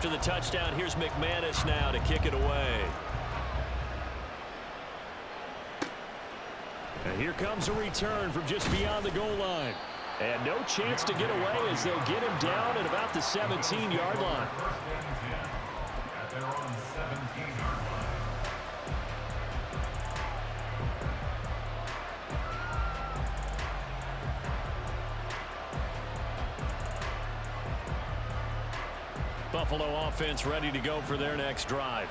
After the touchdown, here's McManus now to kick it away. And here comes a return from just beyond the goal line. And no chance to get away as they'll get him down at about the 17-yard line. At their own 17-yard line. Buffalo offense ready to go for their next drive.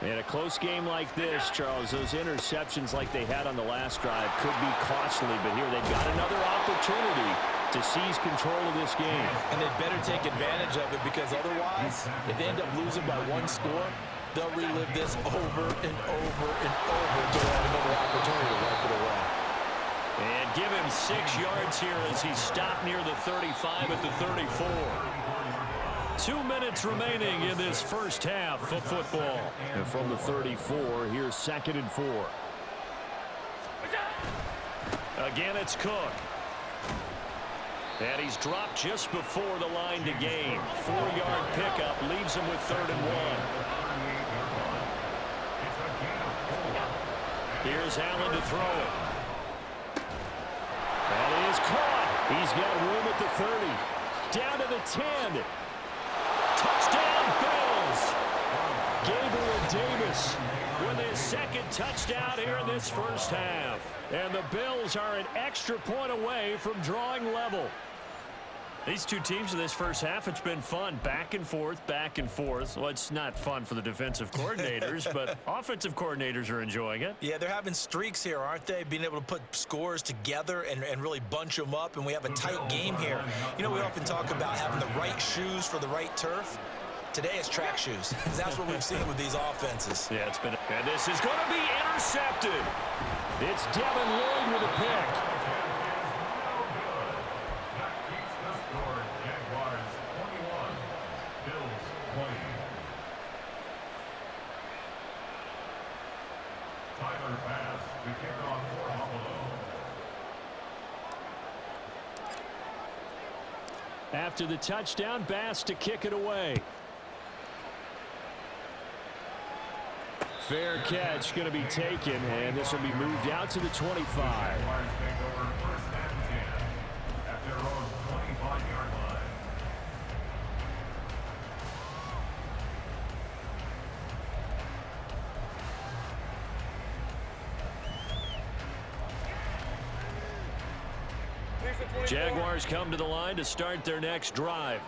In a close game like this, Charles, those interceptions like they had on the last drive could be costly, but here they've got another opportunity to seize control of this game. And they better take advantage of it, because otherwise, if they end up losing by one score, they'll relive this over and over and over until they have another opportunity to wipe it away. And give him 6 yards here as he stopped near the 35 at the 34. 2 minutes remaining in this first half of football. And from the 34, here's 2nd and 4. Again, it's Cook. And he's dropped just before the line to gain. 4-yard pickup leaves him with 3rd and 1. Here's Allen to throw it. That is caught. He's got room at the 30. Down to the 10. Touchdown, Bills. Gabriel Davis with his 2nd touchdown here in this first half. And the Bills are an extra point away from drawing level. These two teams in this first half, it's been fun. Back and forth, back and forth. Well, it's not fun for the defensive coordinators, but offensive coordinators are enjoying it. Yeah, they're having streaks here, aren't they? Being able to put scores together and really bunch them up, and we have a tight game here. You know, we often talk about having the right shoes for the right turf. Today it's track shoes. That's what we've seen with these offenses. Yeah, it's been. And this is going to be intercepted. It's Devin Lloyd with a pick. After the touchdown, Bass to kick it away. Fair catch going to be taken, and this will be moved out to the 25. Jaguars come to the line to start their next drive.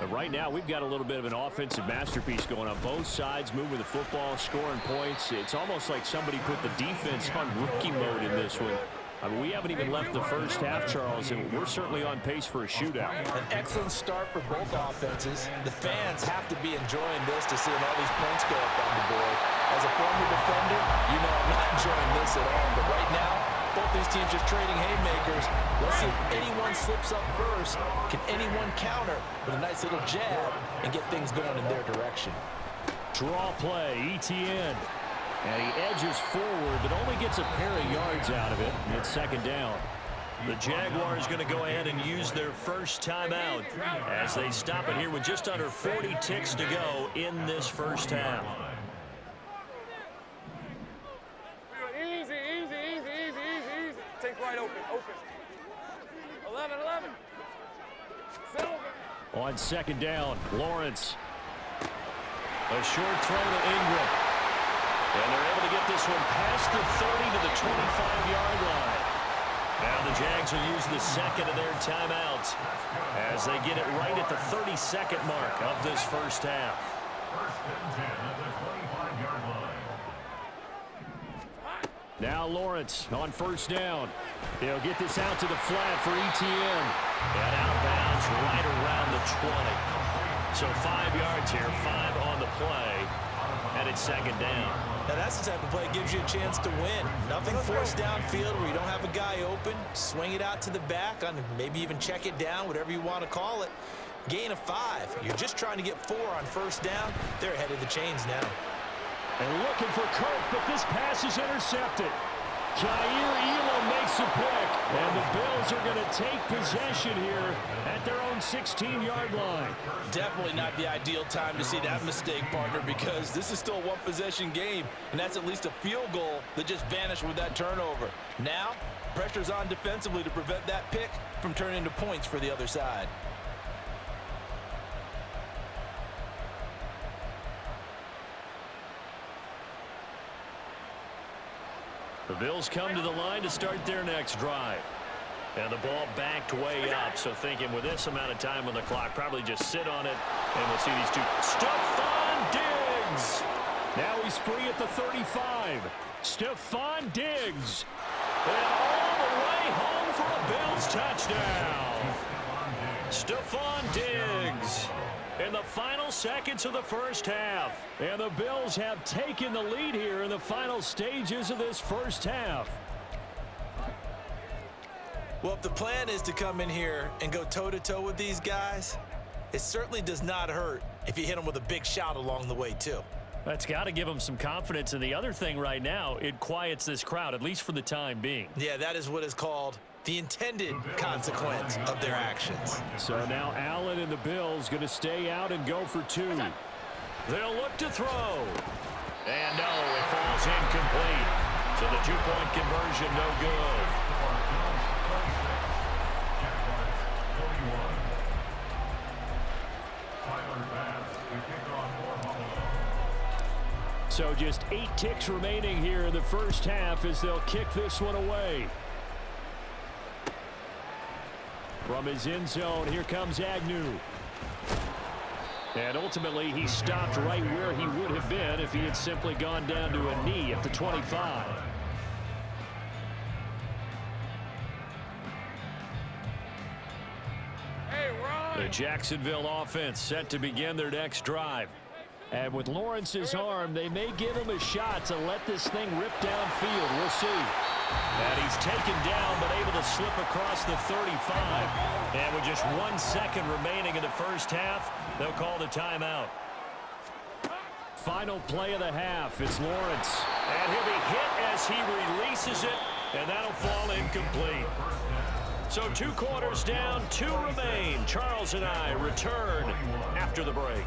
Right now, we've got a little bit of an offensive masterpiece going on. Both sides moving the football, scoring points. It's almost like somebody put the defense on rookie mode in this one. I mean, we haven't even left the first half, Charles, and we're certainly on pace for a shootout. An excellent start for both offenses. The fans have to be enjoying this to see all these points go up on the board. As a former defender, you know I'm not enjoying this at all. But right now, both these teams just trading haymakers. Let's see if anyone slips up first. Can anyone counter with a nice little jab and get things going in their direction? Draw play, ETN. And he edges forward, but only gets a pair of yards out of it. And it's 2nd down. The Jaguars going to go ahead and use their first timeout as they stop it here with just under 40 ticks to go in this first half. Easy, easy, easy, easy, easy, easy. Take right open, open. 11, 11. Silver. On 2nd down, Lawrence. A short throw to Ingram. And they're able to get this one past the 30 to the 25-yard line. Now the Jags will use the 2nd of their timeouts as they get it right at the 32nd mark of this first half. 1st and 10 at the 25-yard line. Now Lawrence on 1st down. He'll get this out to the flat for ETN. And outbounds right around the 20. So 5 yards here, 5 on the play. And it's 2nd down. Now that's the type of play that gives you a chance to win. Nothing forced downfield where you don't have a guy open. Swing it out to the back, on maybe even check it down, whatever you want to call it. Gain of 5. You're just trying to get 4 on 1st down. They're ahead of the chains now. And looking for Kirk, but this pass is intercepted. Kaiir Elam makes a pick, and the Bills are going to take possession here at their own 16-yard line. Definitely not the ideal time to see that mistake, partner, because this is still a one-possession game, and that's at least a field goal that just vanished with that turnover. Now, pressure's on defensively to prevent that pick from turning into points for the other side. The Bills come to the line to start their next drive. And the ball backed way up, so thinking with this amount of time on the clock, probably just sit on it, and we'll see these two. Stephon Diggs! Now he's free at the 35. Stephon Diggs. And all the way home for a Bills touchdown. Stephon Diggs. In the final seconds of the first half. And the Bills have taken the lead here in the final stages of this first half. Well, if the plan is to come in here and go toe-to-toe with these guys, it certainly does not hurt if you hit them with a big shout along the way, too. That's got to give them some confidence. And the other thing right now, it quiets this crowd, at least for the time being. Yeah, that is what is called the intended consequence of their actions. So now Allen and the Bills going to stay out and go for two. They'll look to throw. And no, it falls incomplete. So the two-point conversion no good. So just 8 ticks remaining here in the first half as they'll kick this one away. From his end zone, here comes Agnew. And ultimately, he stopped right where he would have been if he had simply gone down to a knee at the 25. The Jacksonville offense set to begin their next drive. And with Lawrence's arm, they may give him a shot to let this thing rip downfield. We'll see. And he's taken down, but able to slip across the 35. And with just 1 second remaining in the first half, they'll call the timeout. Final play of the half. It's Lawrence. And he'll be hit as he releases it, and that'll fall incomplete. So 2 quarters down, 2 remain. Charles and I return after the break.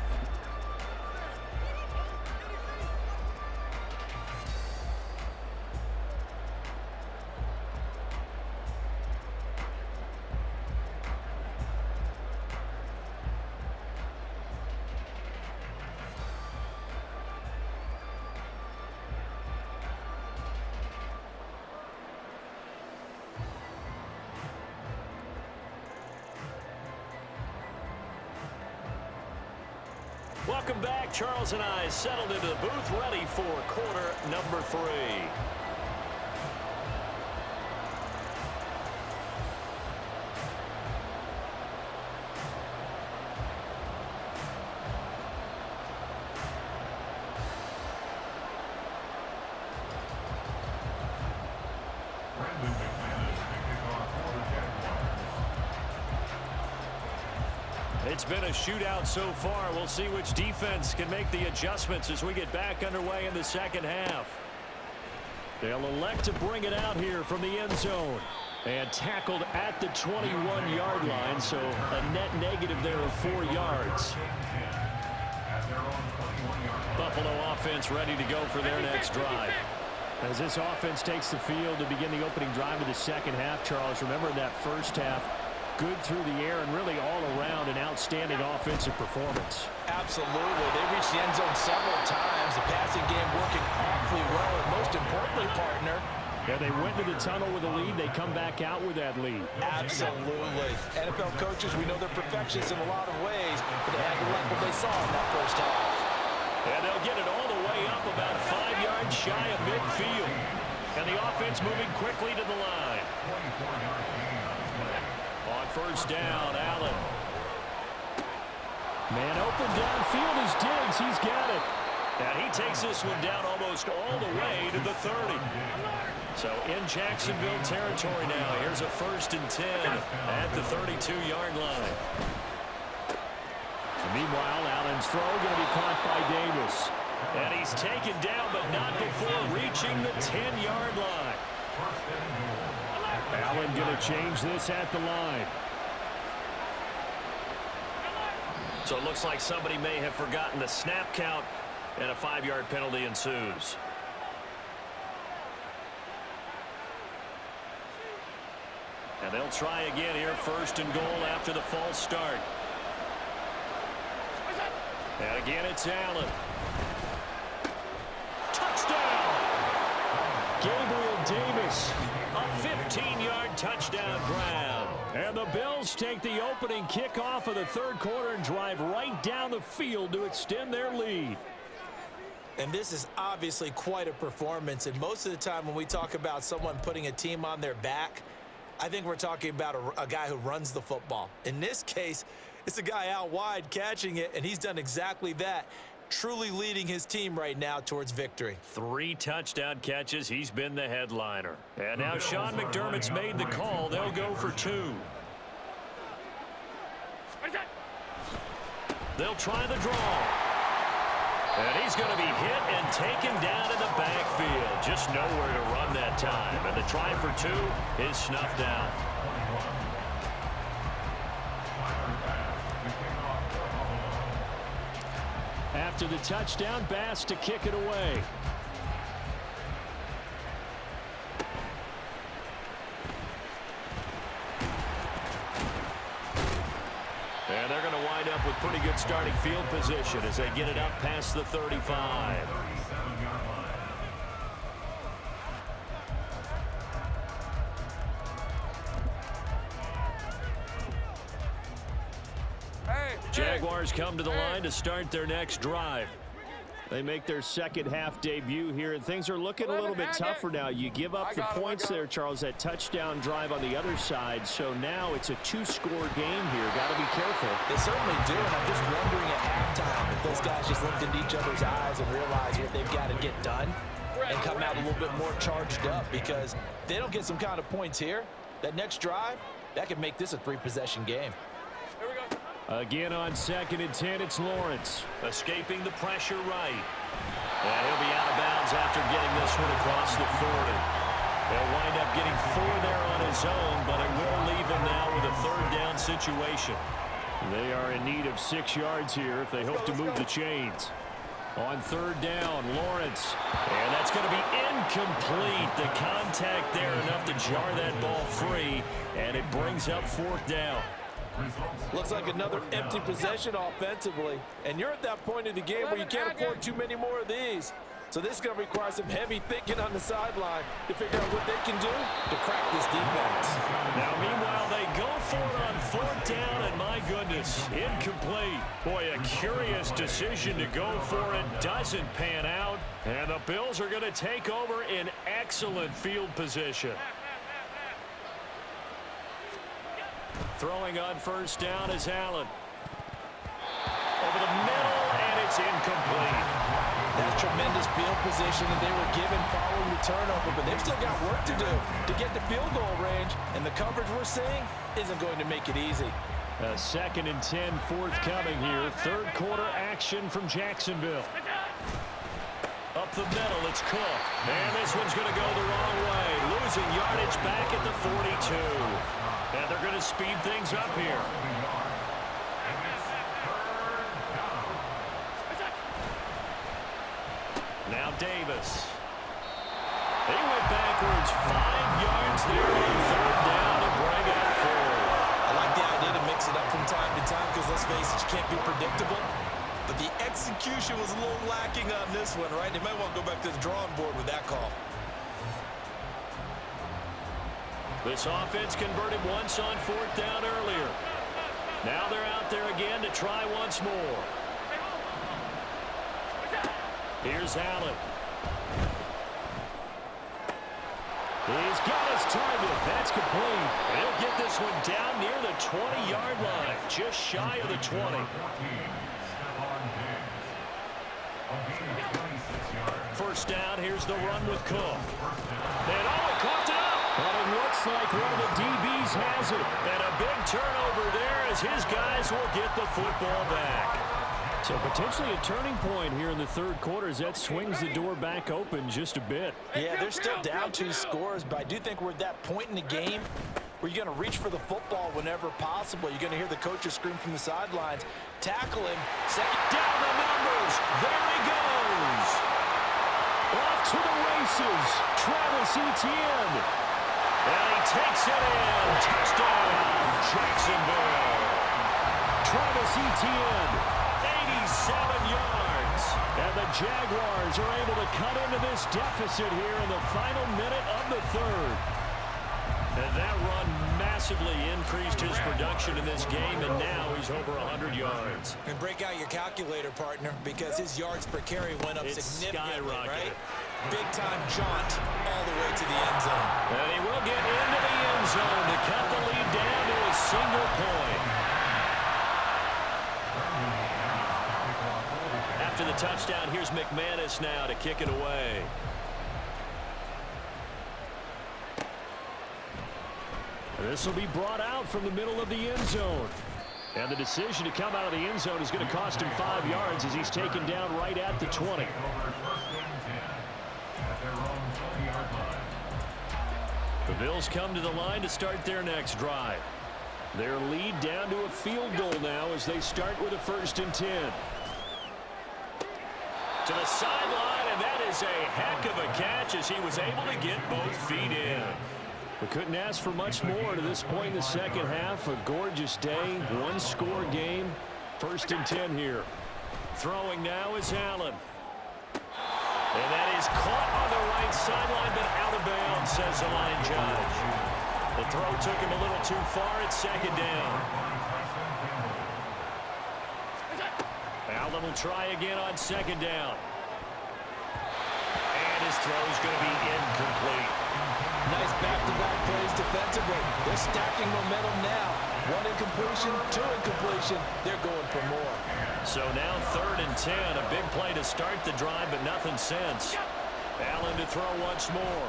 Welcome back. Charles and I settled into the booth, ready for quarter number 3. It's been a shootout so far. We'll see which defense can make the adjustments as we get back underway in the second half. They'll elect to bring it out here from the end zone. And tackled at the 21-yard line, so a net negative there of 4 yards. Buffalo offense ready to go for their next drive. As this offense takes the field to begin the opening drive of the second half, Charles, remember in that first half, good through the air and really all around an outstanding offensive performance. Absolutely. They reached the end zone several times. The passing game working awfully well. And most importantly, partner, yeah, they went to the tunnel with a lead. They come back out with that lead. Absolutely. NFL coaches, we know they're perfectionists in a lot of ways, but they had to like what they saw in that first half. And they'll get it all the way up about 5 yards shy of midfield. And the offense moving quickly to the line. On first down, Allen. Man open downfield is Diggs. He's got it. And he takes this one down almost all the way to the 30. So in Jacksonville territory now. Here's a 1st and 10 at the 32-yard line. Meanwhile, Allen's throw going to be caught by Davis. And he's taken down, but not before reaching the 10-yard line. Allen going to change this at the line. So it looks like somebody may have forgotten the snap count, and a 5-yard penalty ensues. And they'll try again here, first and goal after the false start. And again, it's Allen. Touchdown! Gabriel Davis. A 15-yard touchdown grab. And the Bills take the opening kickoff of the third quarter and drive right down the field to extend their lead. And this is obviously quite a performance. And most of the time when we talk about someone putting a team on their back, I think we're talking about a guy who runs the football. In this case, it's a guy out wide catching it, and he's done exactly that, truly leading his team right now towards victory. 3 touchdown catches. He's been the headliner. And now Sean McDermott's made the call. They'll go for 2. They'll try the draw. And he's going to be hit and taken down in the backfield. Just nowhere to run that time. And the try for 2 is snuffed out. After the touchdown, Bass to kick it away. And they're going to wind up with pretty good starting field position as they get it up past the 35. Jaguars come to the line to start their next drive. They make their second half debut here, and things are looking a little bit tougher now. You give up the points there, Charles, that touchdown drive on the other side. So now it's a 2-score game here. Got to be careful. They certainly do, and I'm just wondering at halftime if those guys just looked into each other's eyes and realized what they've got to get done and come out a little bit more charged up, because if they don't get some kind of points here, that next drive, that could make this a 3-possession game. Here we go. Again on 2nd and 10, it's Lawrence. Escaping the pressure right. And he'll be out of bounds after getting this one across the 40. They'll wind up getting 4 there on his own, but it will leave him now with a 3rd down situation. They are in need of 6 yards here if they hope to move the chains. On 3rd down, Lawrence. And that's going to be incomplete. The contact there enough to jar that ball free, and it brings up 4th down. Looks like another empty possession offensively. And you're at that point in the game where you can't afford too many more of these. So this is going to require some heavy thinking on the sideline to figure out what they can do to crack this defense. Now, meanwhile, they go for it on 4th down, and my goodness, incomplete. Boy, a curious decision to go for it. Doesn't pan out. And the Bills are going to take over in excellent field position. Throwing on 1st down is Allen. Over the middle, and it's incomplete. That's tremendous field position that they were given following the turnover, but they've still got work to do to get the field goal range, and the coverage we're seeing isn't going to make it easy. A 2nd and 10 forthcoming here. 3rd quarter action from Jacksonville. Up the middle, it's Cook. And this one's going to go the wrong way. Losing yardage back at the 42. And they're going to speed things up here. Now Davis. He went backwards 5 yards there on 3rd down to bring up 4. I like the idea to mix it up from time to time because, let's face it, you can't be predictable. But the execution was a little lacking on this one, right? They might want to go back to the drawing board with that call. This offense converted once on 4th down earlier. Now they're out there again to try once more. Here's Allen. He's got his target. That's complete. He'll get this one down near the 20-yard line, just shy of the 20. First down, here's the run with Cook. And he caught it up. But it looks like one of the DBs has it. And a big turnover there as his guys will get the football back. So potentially a turning point here in the third quarter as that swings the door back open just a bit. Yeah, they're still down 2 scores, but I do think we're at that point in the game where you're going to reach for the football whenever possible. You're going to hear the coaches scream from the sidelines. Tackle him. Second Down the numbers. There he goes. Off to the races, Travis Etienne. And he takes it in. Touchdown, Jacksonville. Travis Etienne. 87 yards. And the Jaguars are able to cut into this deficit here in the final minute of the third. And that run massively increased his production in this game, and now he's over 100 yards. And break out your calculator, partner, because his yards per carry went up significantly, right? Big-time jaunt all the way to the end zone. And he will get into the end zone to cut the lead down to a single point. After the touchdown, here's McManus now to kick it away. This will be brought out from the middle of the end zone. And the decision to come out of the end zone is going to cost him 5 yards as he's taken down right at the 20. The Bills come to the line to start their next drive. Their lead down to a field goal now as they start with a 1st and 10. To the sideline, and that is a heck of a catch as he was able to get both feet in. We couldn't ask for much more to this point in the second half. A gorgeous day, 1-score game. 1st and 10 here. Throwing now is Allen. And that is caught on the right sideline, but out of bounds, says the line judge. The throw took him a little too far at 2nd down. Allen will try again on 2nd down. And his throw is going to be incomplete. Nice back-to-back plays defensively. They're stacking momentum now. 1 incompletion, 2 incompletion. They're going for more. So now 3rd and 10. A big play to start the drive, but nothing since. Allen to throw once more.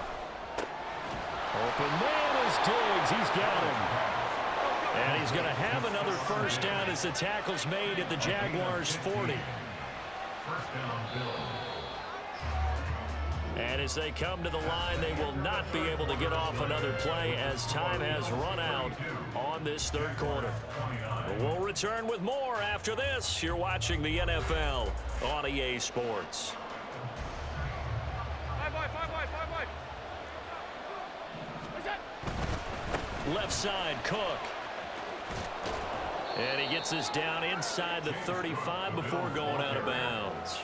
Open man is Diggs. He's got him. And he's going to have another 1st down as the tackle's made at the Jaguars' 40. And as they come to the line, they will not be able to get off another play as time has run out on this 3rd quarter. But we'll return with more after this. You're watching the NFL on EA Sports. 5 wide, 5 wide, 5 wide. What's that? Left side, Cook. And he gets this down inside the 35 before going out of bounds.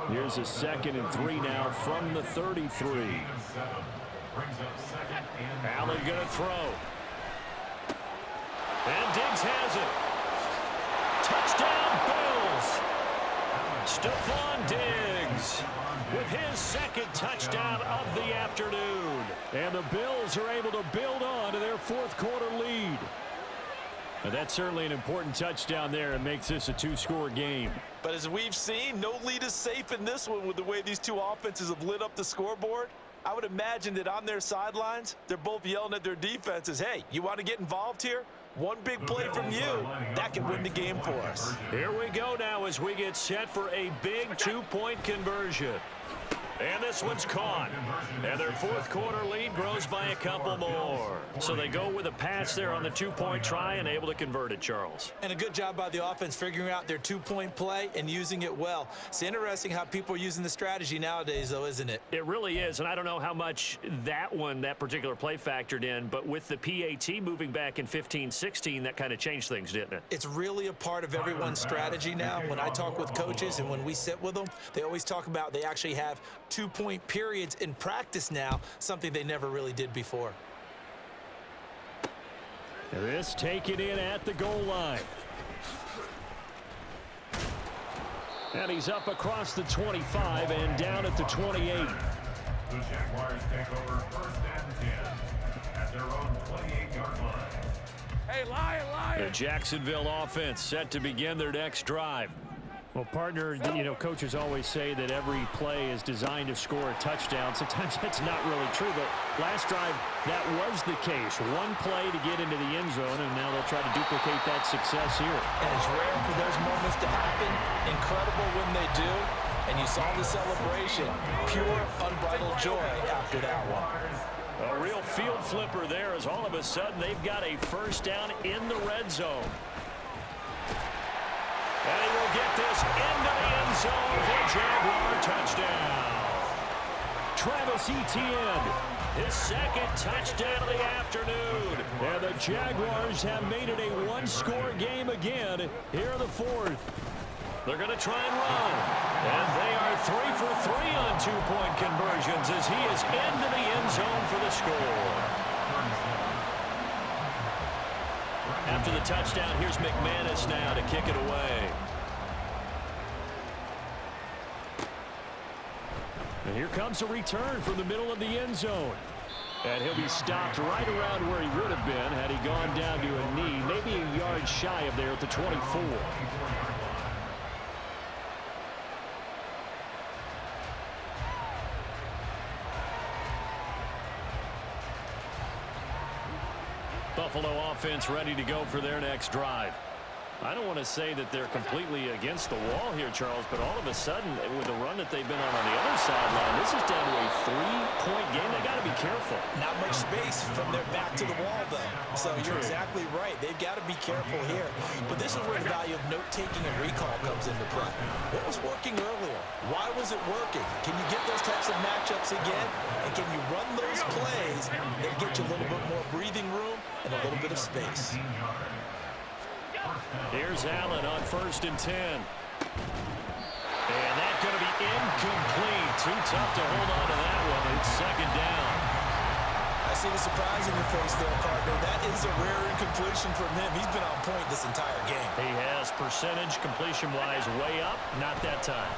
Here's a 2nd and 3 now from the 33. Allen going to throw. And Diggs has it. Touchdown, Bills. Stephon Diggs with his 2nd touchdown of the afternoon. And the Bills are able to build on to their 4th quarter lead. And that's certainly an important touchdown there and makes this a 2-score game. But as we've seen, no lead is safe in this one with the way these two offenses have lit up the scoreboard. I would imagine that on their sidelines, they're both yelling at their defenses, hey, you want to get involved here? One big play from you, that can win the game for us. Here we go now as we get set for a big 2-point conversion. And this one's caught. And their 4th quarter lead grows by a couple more. So they go with a pass there on the 2-point try and able to convert it, Charles. And a good job by the offense figuring out their 2-point play and using it well. It's interesting how people are using the strategy nowadays, though, isn't it? It really is, and I don't know how much that particular play factored in, but with the PAT moving back in 15-16, that kind of changed things, didn't it? It's really a part of everyone's strategy now. When I talk with coaches and when we sit with them, they always talk about they actually have 2-point periods in practice now, something they never really did before. This taken in at the goal line. And he's up across the 25 and down at the 28. The Jaguars take over 1st and 10 at their own 28-yard line. Hey, Lion. The Jacksonville offense set to begin their next drive. Well, partner, coaches always say that every play is designed to score a touchdown. Sometimes that's not really true, but last drive, that was the case. One play to get into the end zone, and now they'll try to duplicate that success here. And it's rare for those moments to happen. Incredible when they do. And you saw the celebration. Pure, unbridled joy after that one. A real field flipper there as all of a sudden they've got a first down in the red zone. And he will get this into the end zone for a Jaguar touchdown. Travis Etienne, his second touchdown of the afternoon. And the Jaguars have made it a one-score game again here in the fourth. They're going to try and run. And they are 3 for 3 on two-point conversions as he is into the end zone for the score. After the touchdown, here's McManus now to kick it away. And here comes a return from the middle of the end zone. And he'll be stopped right around where he would have been had he gone down to a knee, maybe a yard shy of there at the 24. Buffalo offense ready to go for their next drive. I don't want to say that they're completely against the wall here, Charles, but all of a sudden, with the run that they've been on the other sideline, this is down to a 3-point game. They got to be careful. Not much space from their back to the wall, though. So you're exactly right. They've got to be careful here. But this is where the value of note-taking and recall comes into play. What was working earlier? Why was it working? Can you get those types of matchups again? And can you run those plays that get you a little bit more breathing room and a little bit of space? Here's Allen on 1st and 10. And that's going to be incomplete. Too tough to hold on to that one. It's second down. I see the surprise in your face there, partner. That is a rare incompletion from him. He's been on point this entire game. He has percentage completion-wise way up. Not that time.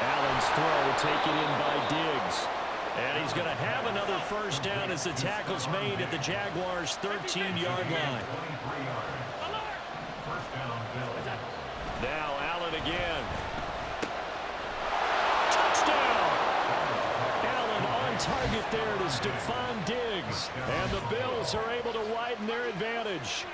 Allen's throw taken in by Diggs. And he's going to have another first down as the tackle's made at the Jaguars' 13-yard line. Now Allen again. Touchdown! Allen on target there to Stephon Diggs. And the Bills are able to widen their advantage.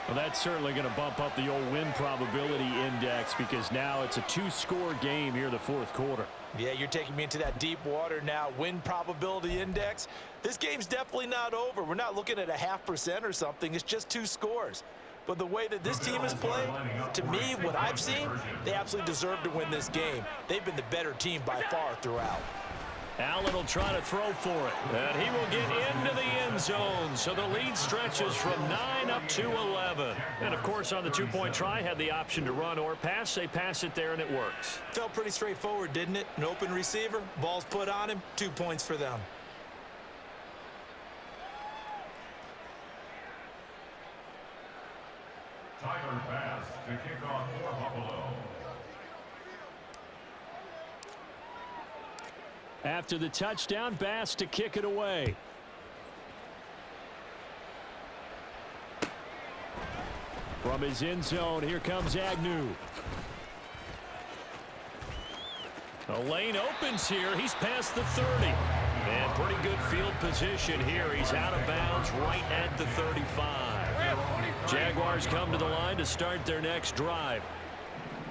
Well, that's certainly going to bump up the old win probability index because now it's a 2-score game here in the fourth quarter. Yeah, you're taking me into that deep water now. Win probability index. This game's definitely not over. We're not looking at a 0.5% or something. It's just 2 scores. But the way that this team has played, to me, what I've seen, they absolutely deserve to win this game. They've been the better team by far throughout. Allen will try to throw for it. And he will get into the end zone. So the lead stretches from 9 up to 11. And, of course, on the 2-point try, had the option to run or pass. They pass it there, and it works. Felt pretty straightforward, didn't it? An open receiver, ball's put on him, 2 points for them. Tyler Bass to kick off for Buffalo. After the touchdown, Bass to kick it away. From his end zone, here comes Agnew. The lane opens here. He's past the 30. And pretty good field position here. He's out of bounds right at the 35. Jaguars come to the line to start their next drive.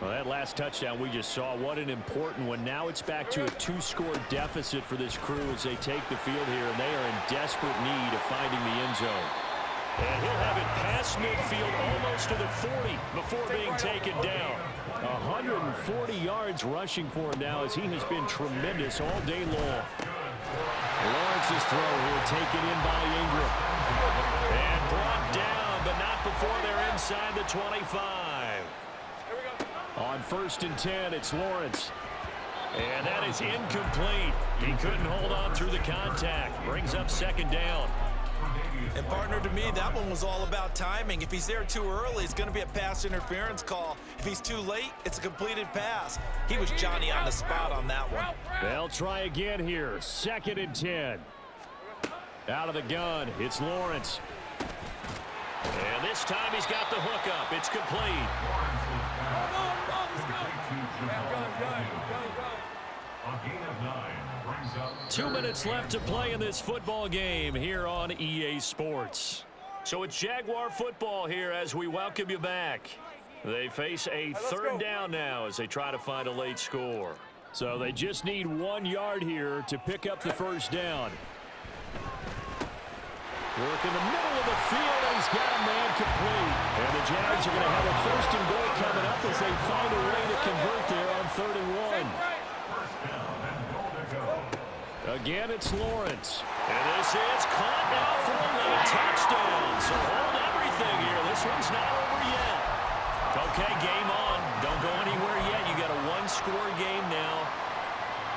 Well, that last touchdown we just saw, what an important one. Now it's back to a 2-score deficit for this crew as they take the field here, and they are in desperate need of finding the end zone. And he'll have it past midfield almost to the 40 before being taken down. 140 yards rushing for him now as he has been tremendous all day long. Lawrence's throw here taken in by Ingram. And brought down, but not before they're inside the 25. On 1st and 10, it's Lawrence. And that is incomplete. He couldn't hold on through the contact. Brings up second down. And partner, to me, that one was all about timing. If he's there too early, it's going to be a pass interference call. If he's too late, it's a completed pass. He was Johnny on the spot on that one. They'll try again here. 2nd and 10. Out of the gun, it's Lawrence. And this time he's got the hookup. It's complete. 2 minutes left to play in this football game here on EA Sports. So it's Jaguar football here as we welcome you back. They face a third down now as they try to find a late score. So they just need 1 yard here to pick up the first down. Work in the middle of the field, and he's got a man complete. And the Jags are going to have a first and goal coming up as they find a way to convert there on 3rd and 1. Again, it's Lawrence. And this is caught now for a late touchdown. So hold everything here. This one's not over yet. Okay, game on. Don't go anywhere yet. You got a one-score game now.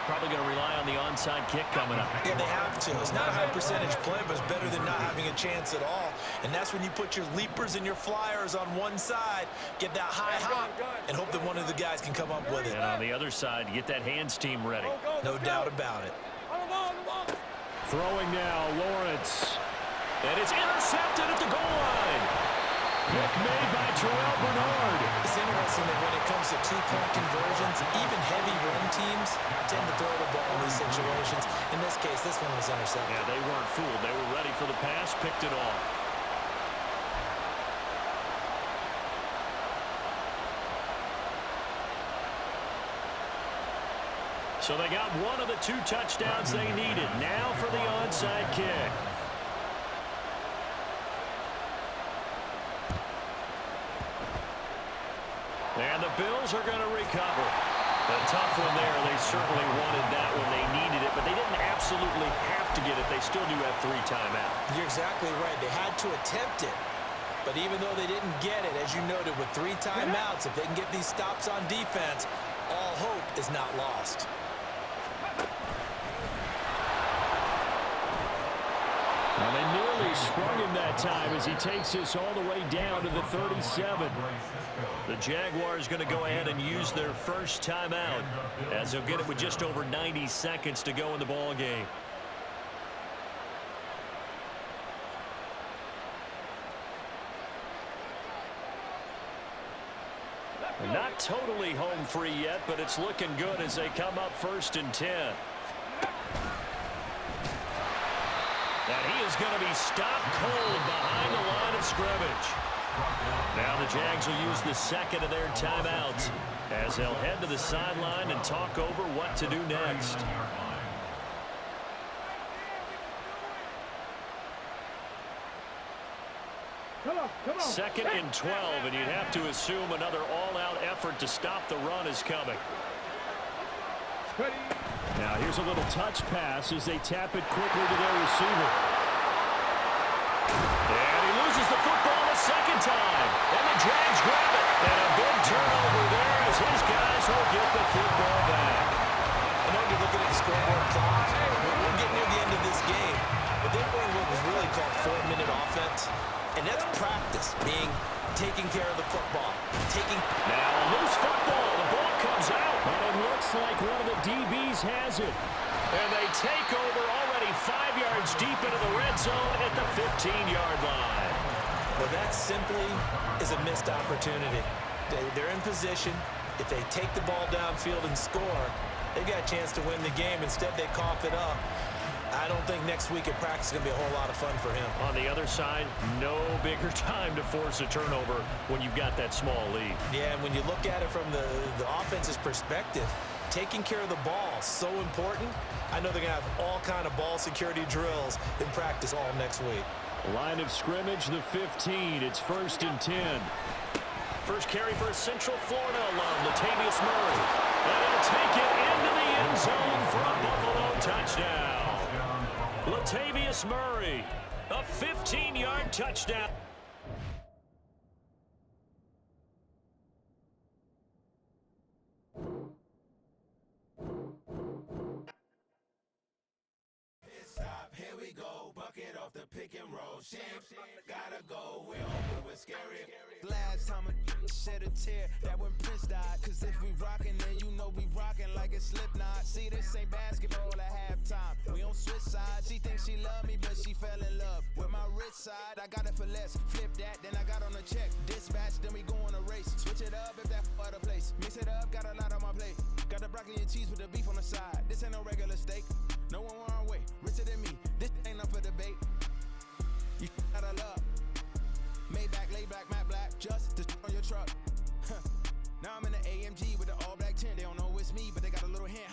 Probably going to rely on the onside kick coming up. Yeah, they have to. It's not a high percentage play, but it's better than not having a chance at all. And that's when you put your leapers and your flyers on one side, get that high hop, and hope that one of the guys can come up with it. And on the other side, get that hands team ready. No doubt about it. Throwing now, Lawrence. And it's intercepted at the goal line. Pick made by Terrell Bernard. It's interesting that when it comes to two-point conversions, even heavy run teams tend to throw the ball in these situations. In this case, this one was intercepted. Yeah, they weren't fooled. They were ready for the pass, picked it off. So they got one of the 2 touchdowns they needed. Now for the onside kick. And the Bills are going to recover. A tough one there. They certainly wanted that when they needed it, but they didn't absolutely have to get it. They still do have 3 timeouts. You're exactly right. They had to attempt it. But even though they didn't get it, as you noted, with 3 timeouts, if they can get these stops on defense, all hope is not lost. Well, they nearly sprung him that time as he takes this all the way down to the 37. The Jaguars going to go ahead and use their first timeout as they'll get it with just over 90 seconds to go in the ball game. Not totally home free yet, but it's looking good as they come up 1st and 10. And he is going to be stopped cold behind the line of scrimmage. Now the Jags will use the second of their timeouts as they'll head to the sideline and talk over what to do next. Come on. 2nd and 12, and you'd have to assume another all-out effort to stop the run is coming. Now here's a little touch pass as they tap it quickly to their receiver. And he loses the football a second time. And the Jags grab it. And a big turnover there as his guys will get the football back. I know you're looking at the scoreboard clock. We're getting near the end of this game. But they're running what was really called 4-minute offense. And that's practice, being taking care of the football. Now a loose football. The ball comes out. And it looks like one of the DBs has it. And they take over already 5 yards deep into the red zone at the 15-yard line. Well, that simply is a missed opportunity. They're in position. If they take the ball downfield and score, they've got a chance to win the game. Instead, they cough it up. I don't think next week at practice is going to be a whole lot of fun for him. On the other side, no bigger time to force a turnover when you've got that small lead. Yeah, and when you look at it from the offense's perspective, taking care of the ball is so important. I know they're going to have all kind of ball security drills in practice all next week. Line of scrimmage, the 15. It's 1st and 10. First carry for a Central Florida alum, Latavius Murray. And he'll take it into the end zone for a Buffalo touchdown. Latavius Murray, a 15-yard touchdown. Here we go, bucket off the pick and roll. Shit, gotta go, we open with scary. Last time a shed a tear, that when Prince died. Cause if we rockin', then you know we rockin' like a Slipknot. See, this ain't basketball at halftime. We on switch sides. She thinks she love me, but she fell in love with my rich side. I got it for less. Flip that, then I got on a check. Dispatch, then we go on a race. Switch it up if that other place. Mix it up, got a lot on my plate. Got the broccoli and cheese with the beef on the side. This ain't no regular steak. No one wrong way, richer than me. This ain't up for debate. You out of love. Maybach, lay back, matte black, just to on your truck. Now I'm in the AMG with the all black tint. They don't know it's me, but they got a little hint. How